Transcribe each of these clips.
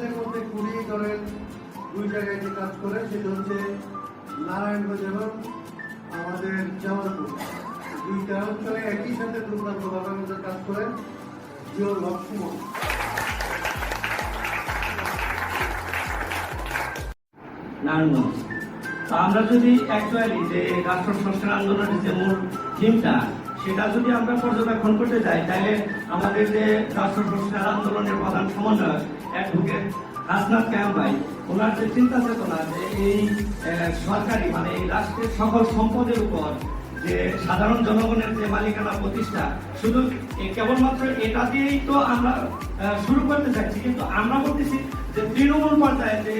এর মধ্যে কুড়ি ধরেন দুই জায়গায় যে কাজ করে সেটা হচ্ছে নারায়ণগঞ্জ এবং আমাদের জামালপুর, দুইটা অঞ্চলে একই সাথে দুর্দান্তভাবে আমাদের কাজ করেন জিও লক্ষ্মণ। নারায়ণগঞ্জ তো আমরা যদি অ্যাকচুয়ালি যে রাষ্ট্র সংস্কার আন্দোলনের যে মূল থিমটা সেটা যদি আমরা পর্যবেক্ষণ করতে যাই, তাহলে আমাদের যে রাষ্ট্র সংস্কার আন্দোলনের প্রধান সমন্বয়ক অ্যাডভোকেট হাসনাত কায়েম ভাই, ওনার যে চিন্তা চেতনা যে এই সরকারি মানে এই রাষ্ট্রের সকল সম্পদের উপর যে সাধারণ জনগণের যে মালিকানা প্রতিষ্ঠা, শুধু কেবলমাত্র এটা দিয়েই তো আমরা শুরু করতে চাইছি, কিন্তু আমরা বলতেছি যে তৃণমূল পর্যায়ে যে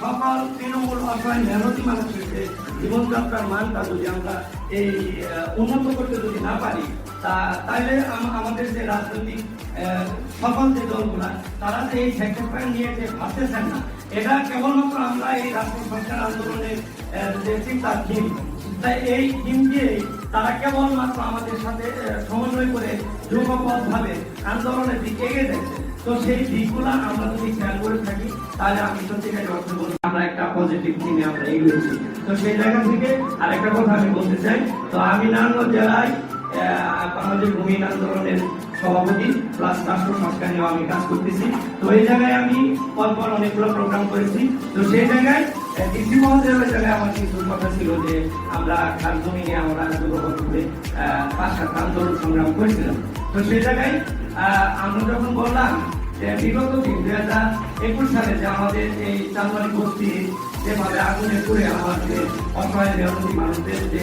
সকল তৃণমূল অসহায় মেহনতি মানুষের যে জীবনযাত্রার মানটা যদি আমরা এই উন্নত করতে যদি না পারি, তাহলে আমাদের যে রাজনৈতিক সকল যে দলগুলা তারা যে এই সেক্টরটা নিয়ে যে ভাবতেছেন না, এটা কেবলমাত্র আমরা এই রাষ্ট্র সংস্কার আন্দোলনের যে চিন্তা থিম, তাই এই থিম দিয়েই তারা কেবলমাত্র আমাদের সাথে সমন্বয় করে যুগপথভাবে আন্দোলনের দিকে এগিয়ে যাচ্ছে। তো সেই দিকগুলা আমরা যদি খেয়াল করে থাকি, তাহলে আমি সত্যিকার অর্থে বলছি আমরা একটা পজিটিভ থিমে আমরা এগিয়েছি। তো সেই জায়গা থেকে আরেকটা কথা আমি বলতে চাই, তো আমি নারায়ণগঞ্জ জেলায় বাংলাদেশ ভূমিহীন আন্দোলনের সভাপতি প্লাস রাষ্ট্র সংস্কার নিয়েও আমি কাজ করতেছি। তো এই জায়গায় আমি পরপর অনেকগুলো প্রোগ্রাম করেছি। তো সেই জায়গায় ডিসি মহোদয়ের জায়গায় আমার কিছু কথা ছিল যে আমরা খাস জমি নিয়ে আমরা যুগপথ করে 5-7 আন্দোলন সংগ্রাম করেছিলাম। তো সেই জায়গায় আমরা যখন বললাম যে বিগত দিন 2021 সালে যে আমাদের এই চালবাড়ি বস্তি যেভাবে আগুনে পুড়ে আমাদের অসহায় মেহনতি মানুষদের যে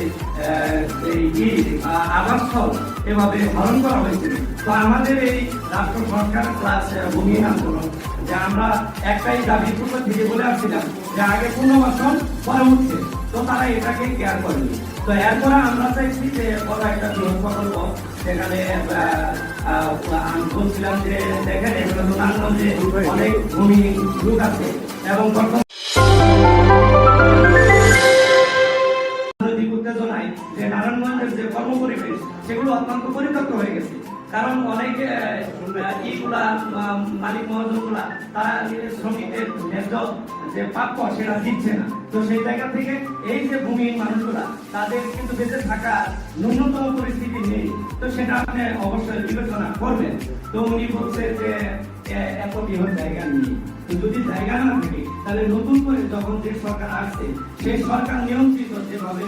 আবাসস্থল এভাবে হরণ করা হয়েছিল, তো আমাদের এই রাষ্ট্র সংস্কার প্লাস ভূমিহীন আন্দোলন যে আমরা একটাই দাবি পূর্ব থেকে বলে আসছিলাম যে আগে পুনর্বাসন পরে উঠছে, তো তারা এটাকে কেয়ার করেনি। তো এরপরে আমরা চাইছি যে বড় একটা বৃহৎ প্রকল্প, সেখানে আমি বলছিলাম যে দেখেন এগুলো নারায়ণগঞ্জে অনেক ভূমিহীন লোক আছে এবং উত্তেজনায় যে নারায়ণগঞ্জের যে কর্মপরিবেশ সেগুলো অত্যন্ত পরিত্যক্ত হয়ে গেছে, কারণ অনেক ইগুলা মালিক মহাজনগুলা তারা শ্রমিকদের ন্যায্য যে প্রাপ্য সেটা দিচ্ছে না। তো সেই জায়গা থেকে এই যে ভূমিহীন মানুষগুলা তাদের কিন্তু বেঁচে থাকা ন্যূনতম পরিস্থিতি নেই, তো সেটা আপনি অবশ্যই বিবেচনা করবেন। তো উনি বলছে যে এত বৃহৎ জায়গা নেই, তো যদি জায়গা না থাকে তাহলে নতুন করে যখন যে সরকার আসছে সেই সরকার নিয়ন্ত্রিত যেভাবে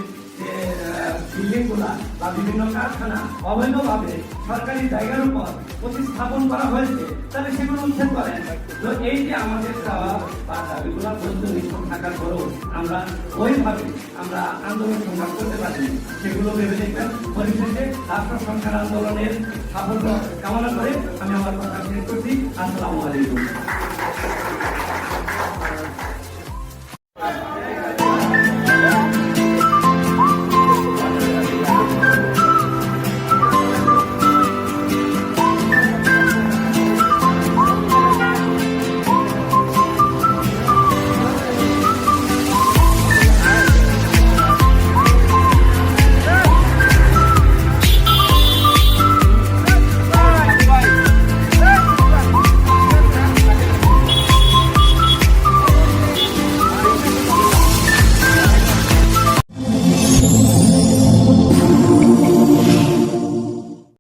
বিল্ডিং গুলা বা বিভিন্ন কারখানা অবৈধভাবে সরকারি জায়গার উপর প্রতিস্থাপন করা হয়েছে, তাহলে সেগুলো উচ্ছেদ করেন। তো এই যে আমাদের চাওয়া বা দাবিগুলো বৈধ থাকার পরেও আমরা ওইভাবে আমরা আন্দোলন সংগ্রাম করতে পারি, সেগুলো ভেবে দেখবেন। পরিশেষে রাষ্ট্র সংস্কার আন্দোলনের সাফল্য কামনা করে আমি আমার কথা শেষ করছি। আসসালামু আলাইকুম।